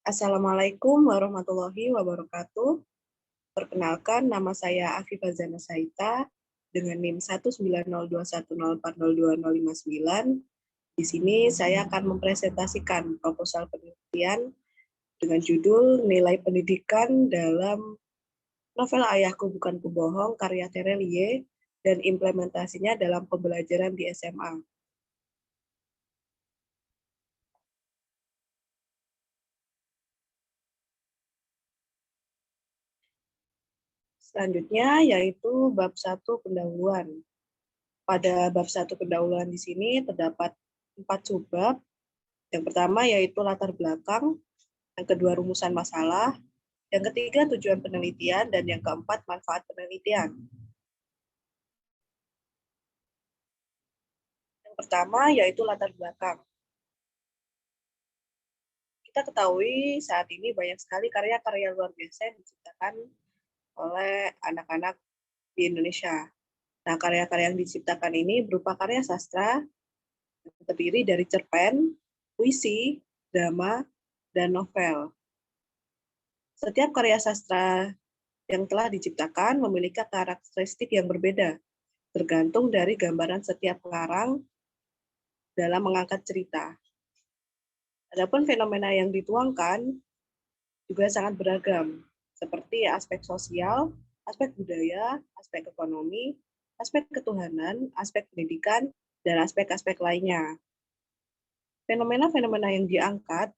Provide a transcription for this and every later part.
Assalamualaikum warahmatullahi wabarakatuh. Perkenalkan, nama saya Afifah Zana Saita dengan NIM 19021040259. Di sini saya akan mempresentasikan proposal penelitian dengan judul Nilai Pendidikan dalam Novel Ayahku Bukan Pembohong karya Terelie dan implementasinya dalam pembelajaran di SMA. Selanjutnya yaitu bab 1 pendahuluan. Pada bab 1 pendahuluan di sini terdapat 4 subbab. Yang pertama yaitu latar belakang, yang kedua rumusan masalah, yang ketiga tujuan penelitian, dan yang keempat manfaat penelitian. Yang pertama yaitu latar belakang. Kita ketahui saat ini banyak sekali karya-karya luar biasa yang diciptakan oleh anak-anak di Indonesia. Nah, karya-karya yang diciptakan ini berupa karya sastra yang terdiri dari cerpen, puisi, drama, dan novel. Setiap karya sastra yang telah diciptakan memiliki karakteristik yang berbeda, tergantung dari gambaran setiap pengarang dalam mengangkat cerita. Adapun fenomena yang dituangkan juga sangat beragam, seperti aspek sosial, aspek budaya, aspek ekonomi, aspek ketuhanan, aspek pendidikan, dan aspek-aspek lainnya. Fenomena-fenomena yang diangkat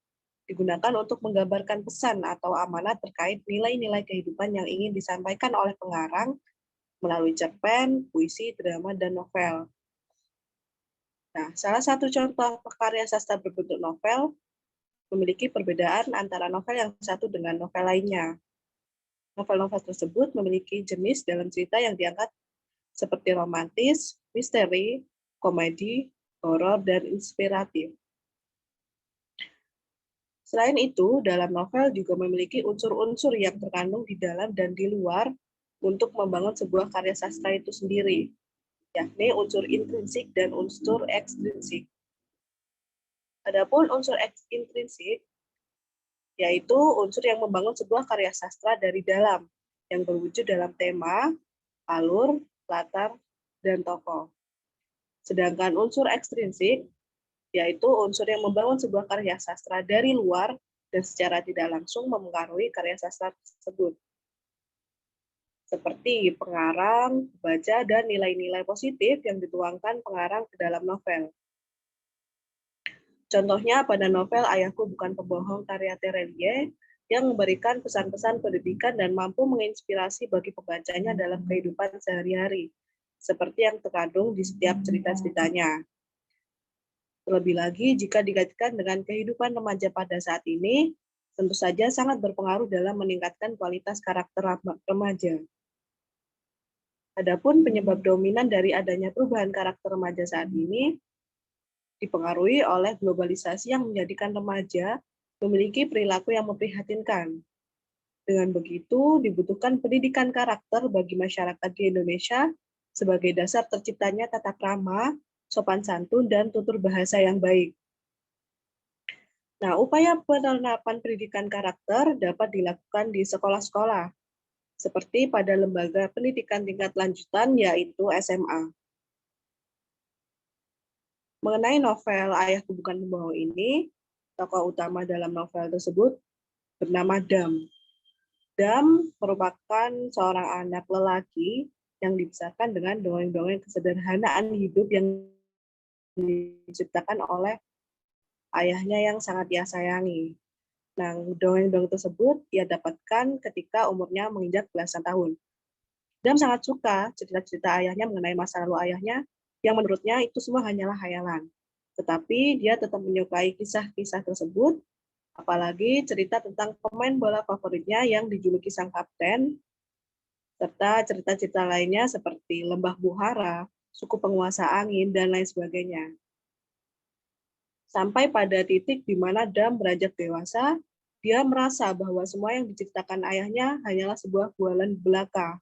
digunakan untuk menggambarkan pesan atau amanat terkait nilai-nilai kehidupan yang ingin disampaikan oleh pengarang melalui cerpen, puisi, drama, dan novel. Nah, salah satu contoh karya sastra berbentuk novel memiliki perbedaan antara novel yang satu dengan novel lainnya. Novel-novel tersebut memiliki jenis dalam cerita yang diangkat seperti romantis, misteri, komedi, horor, dan inspiratif. Selain itu, dalam novel juga memiliki unsur-unsur yang terkandung di dalam dan di luar untuk membangun sebuah karya sastra itu sendiri, yakni unsur intrinsik dan unsur ekstrinsik. Adapun unsur intrinsik yaitu unsur yang membangun sebuah karya sastra dari dalam, yang berwujud dalam tema, alur, latar, dan tokoh. Sedangkan unsur ekstrinsik yaitu unsur yang membangun sebuah karya sastra dari luar dan secara tidak langsung mempengaruhi karya sastra tersebut, seperti pengarang, baca, dan nilai-nilai positif yang dituangkan pengarang ke dalam novel. Contohnya pada novel Ayahku Bukan Pembohong karya Terelie yang memberikan pesan-pesan pendidikan dan mampu menginspirasi bagi pembacanya dalam kehidupan sehari-hari, seperti yang terkandung di setiap cerita-ceritanya. Terlebih lagi, jika dikaitkan dengan kehidupan remaja pada saat ini, tentu saja sangat berpengaruh dalam meningkatkan kualitas karakter remaja. Adapun penyebab dominan dari adanya perubahan karakter remaja saat ini dipengaruhi oleh globalisasi yang menjadikan remaja memiliki perilaku yang memprihatinkan. Dengan begitu, dibutuhkan pendidikan karakter bagi masyarakat di Indonesia sebagai dasar terciptanya tata krama, sopan santun, dan tutur bahasa yang baik. Nah, upaya penerapan pendidikan karakter dapat dilakukan di sekolah-sekolah, seperti pada lembaga pendidikan tingkat lanjutan, yaitu SMA. Mengenai novel Ayahku Bukan Pembohong ini, tokoh utama dalam novel tersebut bernama Dam. Dam merupakan seorang anak lelaki yang dibesarkan dengan dongeng-dongeng kesederhanaan hidup yang diciptakan oleh ayahnya yang sangat ia sayangi. Nah, dongeng-dongeng tersebut ia dapatkan ketika umurnya menginjak belasan tahun. Dam sangat suka cerita-cerita ayahnya mengenai masa lalu ayahnya, yang menurutnya itu semua hanyalah hayalan. Tetapi dia tetap menyukai kisah-kisah tersebut, apalagi cerita tentang pemain bola favoritnya yang dijuluki sang kapten, serta cerita-cerita lainnya seperti Lembah Buhara, Suku Penguasa Angin, dan lain sebagainya. Sampai pada titik di mana Dam beranjak dewasa, dia merasa bahwa semua yang diciptakan ayahnya hanyalah sebuah bualan belaka.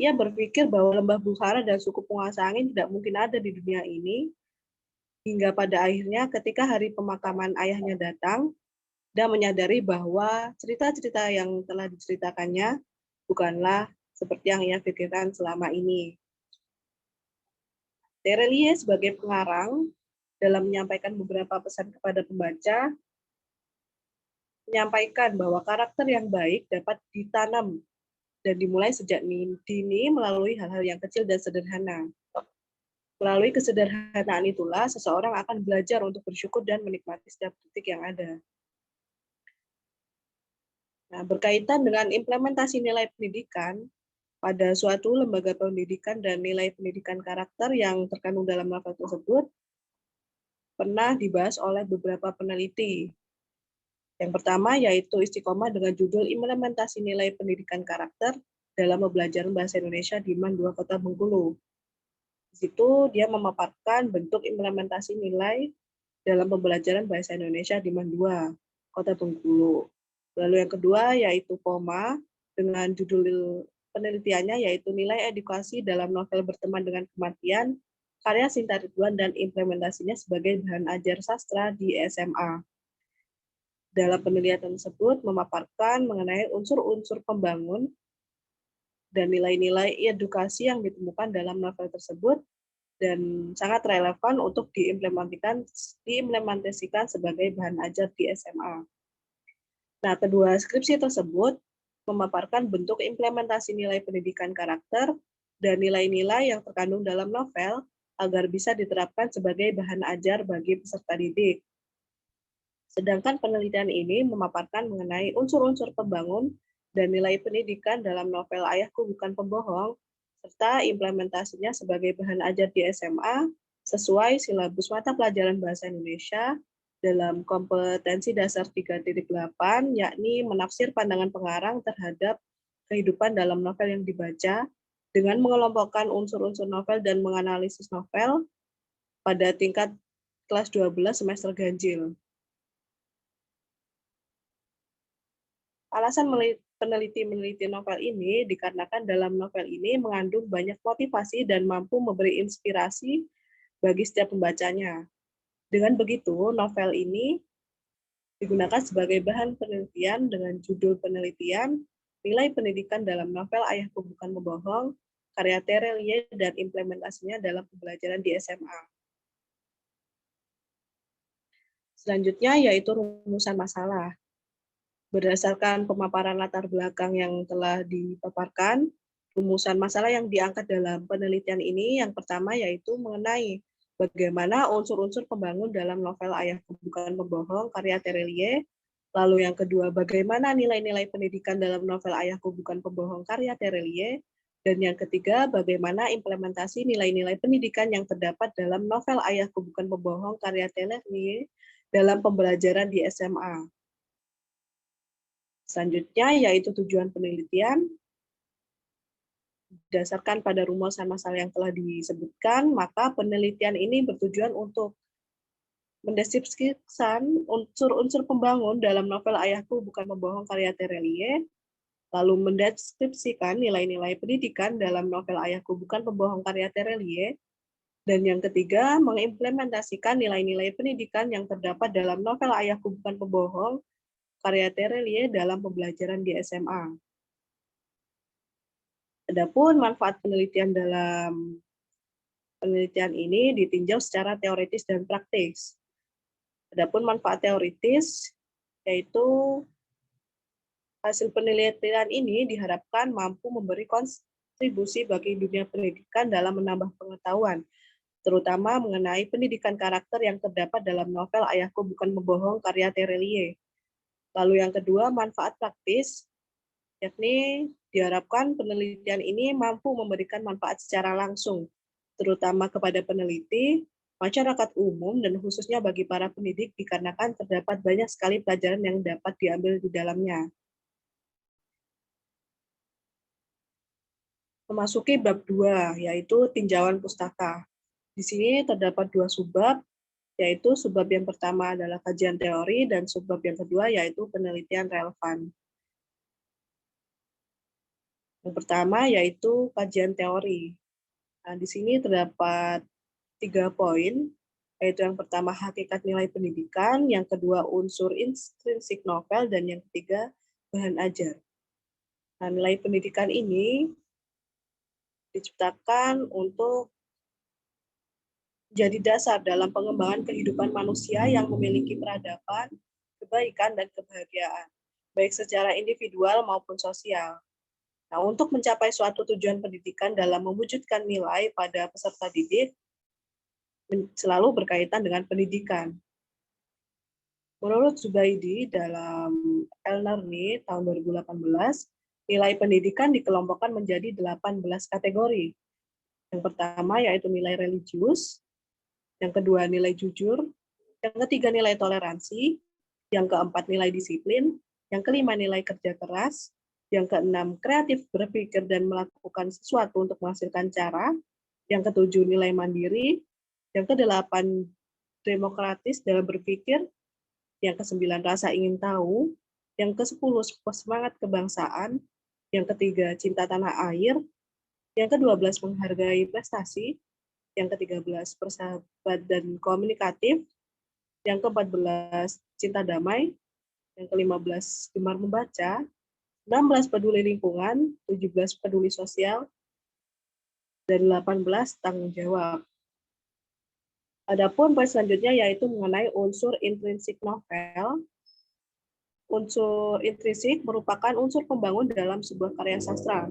Ia berpikir bahwa Lembah Buhara dan Suku Penguasa Angin tidak mungkin ada di dunia ini, hingga pada akhirnya ketika hari pemakaman ayahnya datang, dan menyadari bahwa cerita-cerita yang telah diceritakannya bukanlah seperti yang ia pikirkan selama ini. Terelie sebagai pengarang dalam menyampaikan beberapa pesan kepada pembaca, menyampaikan bahwa karakter yang baik dapat ditanam dan dimulai sejak dini melalui hal-hal yang kecil dan sederhana. Melalui kesederhanaan itulah seseorang akan belajar untuk bersyukur dan menikmati setiap detik yang ada. Nah, berkaitan dengan implementasi nilai pendidikan, pada suatu lembaga pendidikan dan nilai pendidikan karakter yang terkandung dalam novel tersebut pernah dibahas oleh beberapa peneliti. Yang pertama yaitu istiqomah dengan judul Implementasi Nilai Pendidikan Karakter dalam Pembelajaran Bahasa Indonesia di MAN 2 Kota Bengkulu. Di situ dia memaparkan bentuk implementasi nilai dalam pembelajaran Bahasa Indonesia di MAN 2 Kota Bengkulu. Lalu yang kedua yaitu POMA dengan judul penelitiannya yaitu Nilai Edukasi dalam Novel Berteman dengan Kematian, karya Sinta Ridwan dan implementasinya sebagai bahan ajar sastra di SMA. Dalam penelitian tersebut memaparkan mengenai unsur-unsur pembangun dan nilai-nilai edukasi yang ditemukan dalam novel tersebut dan sangat relevan untuk diimplementasikan sebagai bahan ajar di SMA. Nah, kedua skripsi tersebut memaparkan bentuk implementasi nilai pendidikan karakter dan nilai-nilai yang terkandung dalam novel agar bisa diterapkan sebagai bahan ajar bagi peserta didik. Sedangkan penelitian ini memaparkan mengenai unsur-unsur pembangun dan nilai pendidikan dalam novel Ayahku Bukan Pembohong, serta implementasinya sebagai bahan ajar di SMA sesuai silabus mata pelajaran Bahasa Indonesia dalam kompetensi dasar 3.8, yakni menafsir pandangan pengarang terhadap kehidupan dalam novel yang dibaca dengan mengelompokkan unsur-unsur novel dan menganalisis novel pada tingkat kelas 12 semester ganjil. Alasan peneliti novel ini dikarenakan dalam novel ini mengandung banyak motivasi dan mampu memberi inspirasi bagi setiap pembacanya. Dengan begitu, novel ini digunakan sebagai bahan penelitian dengan judul penelitian Nilai Pendidikan dalam Novel Ayahku Bukan Pembohong, karya Terelie dan implementasinya dalam pembelajaran di SMA. Selanjutnya yaitu rumusan masalah. Berdasarkan pemaparan latar belakang yang telah dipaparkan, rumusan masalah yang diangkat dalam penelitian ini yang pertama yaitu mengenai bagaimana unsur-unsur pembangun dalam novel Ayahku Bukan Pembohong karya Terelie. Lalu yang kedua, bagaimana nilai-nilai pendidikan dalam novel Ayahku Bukan Pembohong karya Terelie. Dan yang ketiga, bagaimana implementasi nilai-nilai pendidikan yang terdapat dalam novel Ayahku Bukan Pembohong karya Terelie dalam pembelajaran di SMA. Selanjutnya yaitu tujuan penelitian. Berdasarkan pada rumusan masalah yang telah disebutkan, maka penelitian ini bertujuan untuk mendeskripsikan unsur-unsur pembangun dalam novel Ayahku Bukan Pembohong karya Terelie, lalu mendeskripsikan nilai-nilai pendidikan dalam novel Ayahku Bukan Pembohong karya Terelie, dan yang ketiga, mengimplementasikan nilai-nilai pendidikan yang terdapat dalam novel Ayahku Bukan Pembohong karya Terelie dalam pembelajaran di SMA. Adapun manfaat penelitian dalam penelitian ini ditinjau secara teoritis dan praktis. Adapun manfaat teoritis yaitu hasil penelitian ini diharapkan mampu memberi kontribusi bagi dunia pendidikan dalam menambah pengetahuan, terutama mengenai pendidikan karakter yang terdapat dalam novel Ayahku Bukan Pembohong karya Terelie. Lalu yang kedua, manfaat praktis, yakni diharapkan penelitian ini mampu memberikan manfaat secara langsung, terutama kepada peneliti, masyarakat umum, dan khususnya bagi para pendidik dikarenakan terdapat banyak sekali pelajaran yang dapat diambil di dalamnya. Memasuki bab 2, yaitu tinjauan pustaka. Di sini terdapat 2 subbab, yaitu subbab yang pertama adalah kajian teori, dan subbab yang kedua yaitu penelitian relevan. Yang pertama yaitu kajian teori. Nah, di sini terdapat 3 poin, yaitu yang pertama hakikat nilai pendidikan, yang kedua unsur intrinsik novel, dan yang ketiga bahan ajar. Nah, nilai pendidikan ini diciptakan untuk jadi dasar dalam pengembangan kehidupan manusia yang memiliki peradaban, kebaikan, dan kebahagiaan, baik secara individual maupun sosial. Nah, untuk mencapai suatu tujuan pendidikan dalam mewujudkan nilai pada peserta didik, selalu berkaitan dengan pendidikan. Menurut Zubaidi dalam El-Narni tahun 2018, nilai pendidikan dikelompokkan menjadi 18 kategori. Yang pertama yaitu nilai religius, yang kedua nilai jujur, yang ketiga nilai toleransi, yang keempat nilai disiplin, yang kelima nilai kerja keras, yang keenam kreatif berpikir dan melakukan sesuatu untuk menghasilkan cara, yang ketujuh nilai mandiri, yang kedelapan demokratis dalam berpikir, yang kesembilan rasa ingin tahu, yang kesepuluh semangat kebangsaan, yang ketiga cinta tanah air, yang ke-12 menghargai prestasi, yang ke-13 bersahabat dan komunikatif, yang ke-14 cinta damai, yang ke-15 gemar membaca, 16 peduli lingkungan, 17 peduli sosial, dan 18 tanggung jawab. Adapun poin selanjutnya yaitu mengenai unsur intrinsik novel. Unsur intrinsik merupakan unsur pembangun dalam sebuah karya sastra.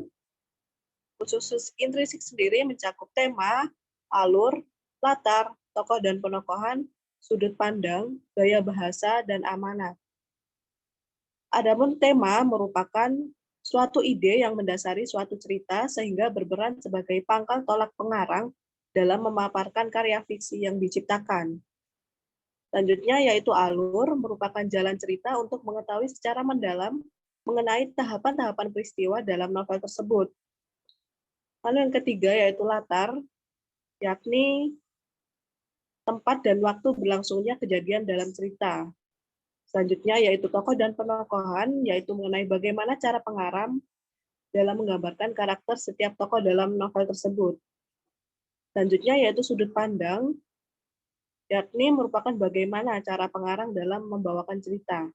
Unsur intrinsik sendiri mencakup tema, alur, latar, tokoh dan penokohan, sudut pandang, gaya bahasa, dan amanat. Adapun tema merupakan suatu ide yang mendasari suatu cerita sehingga berperan sebagai pangkal tolak pengarang dalam memaparkan karya fiksi yang diciptakan. Selanjutnya yaitu alur, merupakan jalan cerita untuk mengetahui secara mendalam mengenai tahapan-tahapan peristiwa dalam novel tersebut. Lalu yang ketiga yaitu latar, yakni tempat dan waktu berlangsungnya kejadian dalam cerita. Selanjutnya yaitu tokoh dan penokohan, yaitu mengenai bagaimana cara pengarang dalam menggambarkan karakter setiap tokoh dalam novel tersebut. Selanjutnya yaitu sudut pandang, yakni merupakan bagaimana cara pengarang dalam membawakan cerita.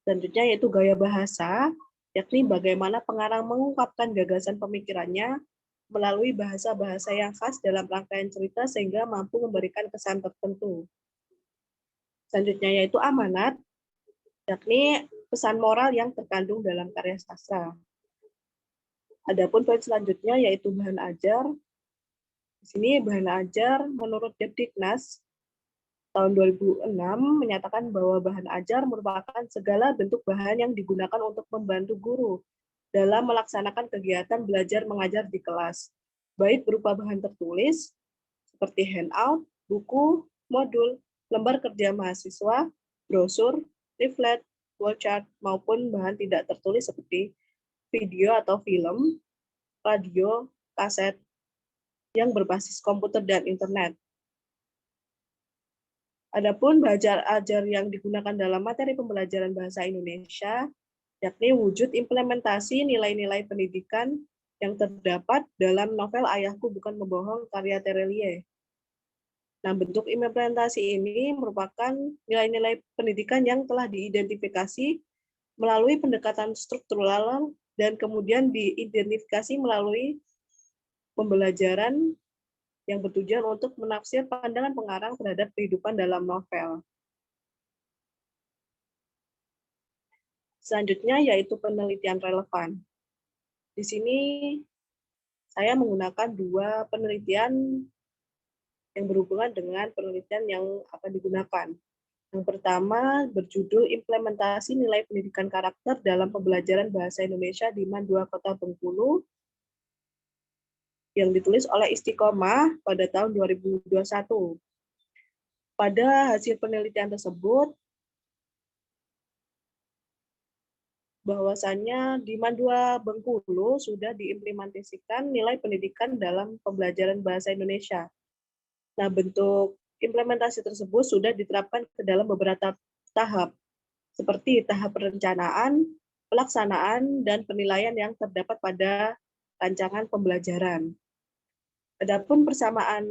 Selanjutnya yaitu gaya bahasa, yakni bagaimana pengarang mengungkapkan gagasan pemikirannya melalui bahasa-bahasa yang khas dalam rangkaian cerita sehingga mampu memberikan kesan tertentu. Selanjutnya yaitu amanat, yakni pesan moral yang terkandung dalam karya sastra. Adapun poin selanjutnya yaitu bahan ajar. Di sini bahan ajar menurut Depdiknas tahun 2006 menyatakan bahwa bahan ajar merupakan segala bentuk bahan yang digunakan untuk membantu guru dalam melaksanakan kegiatan belajar mengajar di kelas, baik berupa bahan tertulis seperti handout, buku, modul, lembar kerja mahasiswa, brosur, leaflet, flowchart, maupun bahan tidak tertulis seperti video atau film, radio, kaset, yang berbasis komputer dan internet. Adapun bahasa ajar yang digunakan dalam materi pembelajaran bahasa Indonesia, yakni wujud implementasi nilai-nilai pendidikan yang terdapat dalam novel Ayahku Bukan Pembohong karya Terelie. Nah, bentuk implementasi ini merupakan nilai-nilai pendidikan yang telah diidentifikasi melalui pendekatan struktural dan kemudian diidentifikasi melalui pembelajaran yang bertujuan untuk menafsir pandangan pengarang terhadap kehidupan dalam novel. Selanjutnya yaitu penelitian relevan. Di sini saya menggunakan dua penelitian yang berhubungan dengan penelitian yang akan digunakan. Yang pertama berjudul Implementasi Nilai Pendidikan Karakter dalam Pembelajaran Bahasa Indonesia di MAN 2 Kota Bengkulu, yang ditulis oleh Istiqomah pada tahun 2021. Pada hasil penelitian tersebut, bahwasannya di MAN 2 Bengkulu sudah diimplementasikan nilai pendidikan dalam pembelajaran bahasa Indonesia. Nah, bentuk implementasi tersebut sudah diterapkan ke dalam beberapa tahap, seperti tahap perencanaan, pelaksanaan, dan penilaian yang terdapat pada rancangan pembelajaran. Adapun persamaan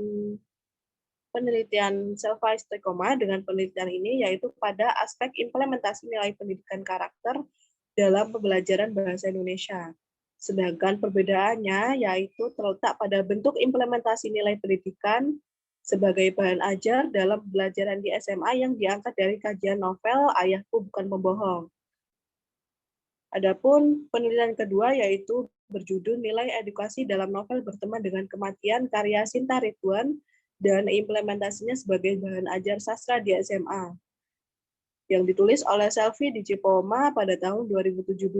penelitian Selva-Strikoma dengan penelitian ini yaitu pada aspek implementasi nilai pendidikan karakter dalam pembelajaran bahasa Indonesia. Sedangkan perbedaannya yaitu terletak pada bentuk implementasi nilai pendidikan sebagai bahan ajar dalam pembelajaran di SMA yang diangkat dari kajian novel Ayahku Bukan Pembohong. Adapun penelitian kedua yaitu berjudul Nilai Edukasi dalam Novel Berteman dengan Kematian karya Sinta Ridwan dan implementasinya sebagai bahan ajar sastra di SMA yang ditulis oleh Selvi Digipoma pada tahun 2017.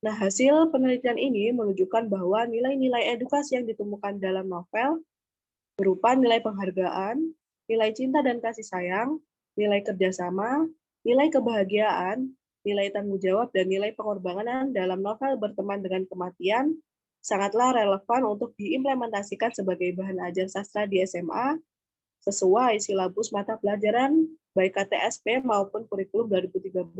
Nah, hasil penelitian ini menunjukkan bahwa nilai-nilai edukasi yang ditemukan dalam novel berupa nilai penghargaan, nilai cinta dan kasih sayang, nilai kerjasama, nilai kebahagiaan, nilai tanggung jawab, dan nilai pengorbanan dalam novel Berteman dengan Kematian sangatlah relevan untuk diimplementasikan sebagai bahan ajar sastra di SMA sesuai silabus mata pelajaran baik KTSP maupun kurikulum 2013.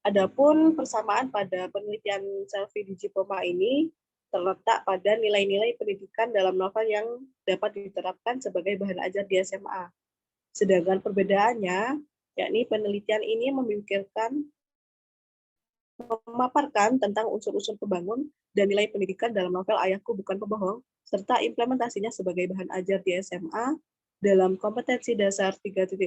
Adapun persamaan pada penelitian Selvi Digipoma ini terletak pada nilai-nilai pendidikan dalam novel yang dapat diterapkan sebagai bahan ajar di SMA. Sedangkan perbedaannya, yakni penelitian ini memaparkan tentang unsur-unsur pembangun dan nilai pendidikan dalam novel Ayahku Bukan Pembohong, serta implementasinya sebagai bahan ajar di SMA dalam kompetensi dasar 3.8,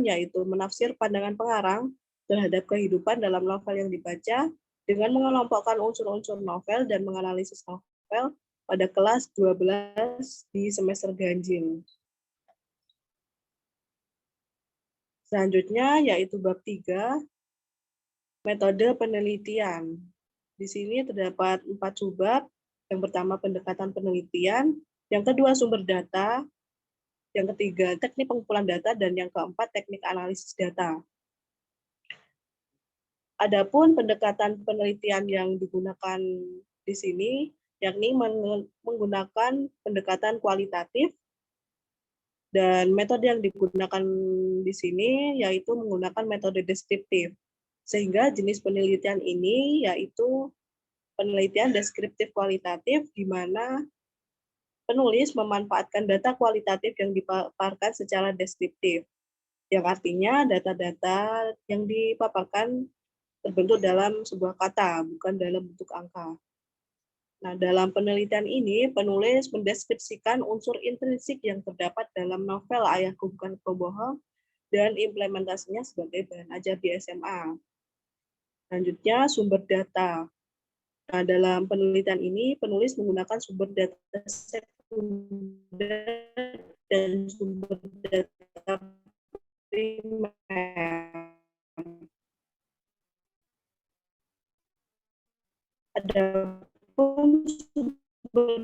yaitu menafsir pandangan pengarang terhadap kehidupan dalam novel yang dibaca dengan mengelompokkan unsur-unsur novel dan menganalisis novel pada kelas 12 di semester ganjil. Selanjutnya yaitu bab 3, metode penelitian. Di sini terdapat 4 subbab. Yang pertama pendekatan penelitian, yang kedua sumber data, yang ketiga teknik pengumpulan data, dan yang keempat teknik analisis data. Adapun pendekatan penelitian yang digunakan di sini, yakni menggunakan pendekatan kualitatif, dan metode yang digunakan di sini yaitu menggunakan metode deskriptif. Sehingga jenis penelitian ini yaitu penelitian deskriptif kualitatif, di mana penulis memanfaatkan data kualitatif yang dipaparkan secara deskriptif, yang artinya data-data yang dipaparkan terbentuk dalam sebuah kata, bukan dalam bentuk angka. Nah, dalam penelitian ini, penulis mendeskripsikan unsur intrinsik yang terdapat dalam novel Ayahku Bukan Pembohong dan implementasinya sebagai bahan ajar di SMA. Selanjutnya, sumber data. Nah, dalam penelitian ini, penulis menggunakan sumber data sekunder dan sumber data primer. Adapun sumber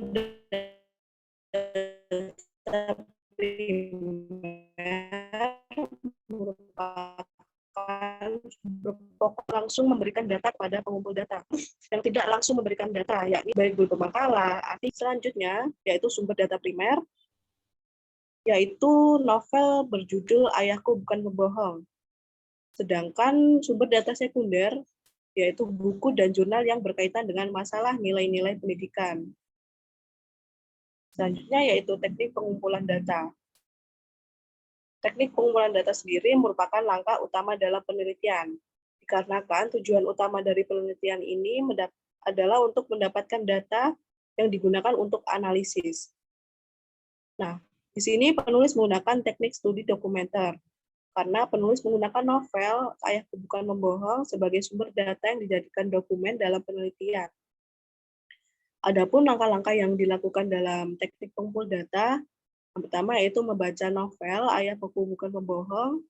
data primer merupakan sumber pokok langsung memberikan data kepada pengumpul data, yang tidak langsung memberikan data, yakni baik berupa makalah, artikel. Selanjutnya, yaitu sumber data primer, yaitu novel berjudul Ayahku Bukan Pembohong. Sedangkan sumber data sekunder, yaitu buku dan jurnal yang berkaitan dengan masalah nilai-nilai pendidikan. Selanjutnya, yaitu teknik pengumpulan data. Teknik pengumpulan data sendiri merupakan langkah utama dalam penelitian, dikarenakan tujuan utama dari penelitian ini adalah untuk mendapatkan data yang digunakan untuk analisis. Nah, di sini penulis menggunakan teknik studi dokumenter, karena penulis menggunakan novel Ayahku Bukan Pembohong sebagai sumber data yang dijadikan dokumen dalam penelitian. Adapun langkah-langkah yang dilakukan dalam teknik pengumpul data, yang pertama yaitu membaca novel Ayahku Bukan Pembohong.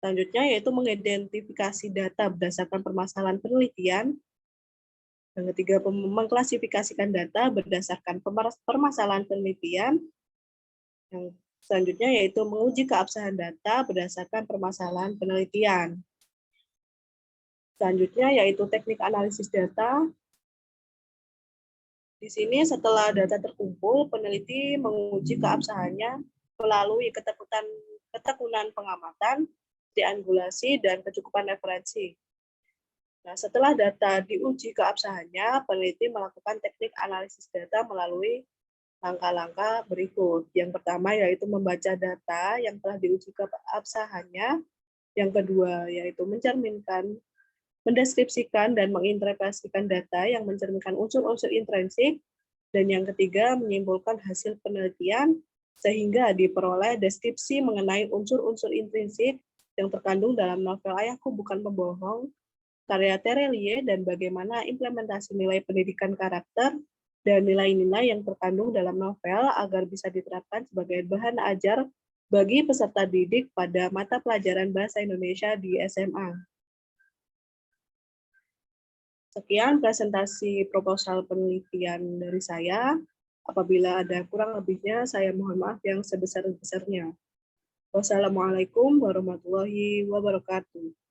Selanjutnya yaitu mengidentifikasi data berdasarkan permasalahan penelitian. Yang ketiga, mengklasifikasikan data berdasarkan permasalahan penelitian. Yang selanjutnya yaitu menguji keabsahan data berdasarkan permasalahan penelitian. Selanjutnya yaitu teknik analisis data. Di sini setelah data terkumpul, peneliti menguji keabsahannya melalui ketekunan pengamatan, triangulasi, dan kecukupan referensi. Nah, setelah data diuji keabsahannya, peneliti melakukan teknik analisis data melalui langkah-langkah berikut. Yang pertama yaitu membaca data yang telah diuji keabsahannya. Yang kedua yaitu mencerminkan, mendeskripsikan dan menginterpretasikan data yang mencerminkan unsur-unsur intrinsik. Dan yang ketiga menyimpulkan hasil penelitian sehingga diperoleh deskripsi mengenai unsur-unsur intrinsik yang terkandung dalam novel Ayahku Bukan Pembohong, karya Terelie, dan bagaimana implementasi nilai pendidikan karakter dan nilai-nilai yang terkandung dalam novel agar bisa diterapkan sebagai bahan ajar bagi peserta didik pada mata pelajaran Bahasa Indonesia di SMA. Sekian presentasi proposal penelitian dari saya. Apabila ada kurang lebihnya, saya mohon maaf yang sebesar-besarnya. Wassalamualaikum warahmatullahi wabarakatuh.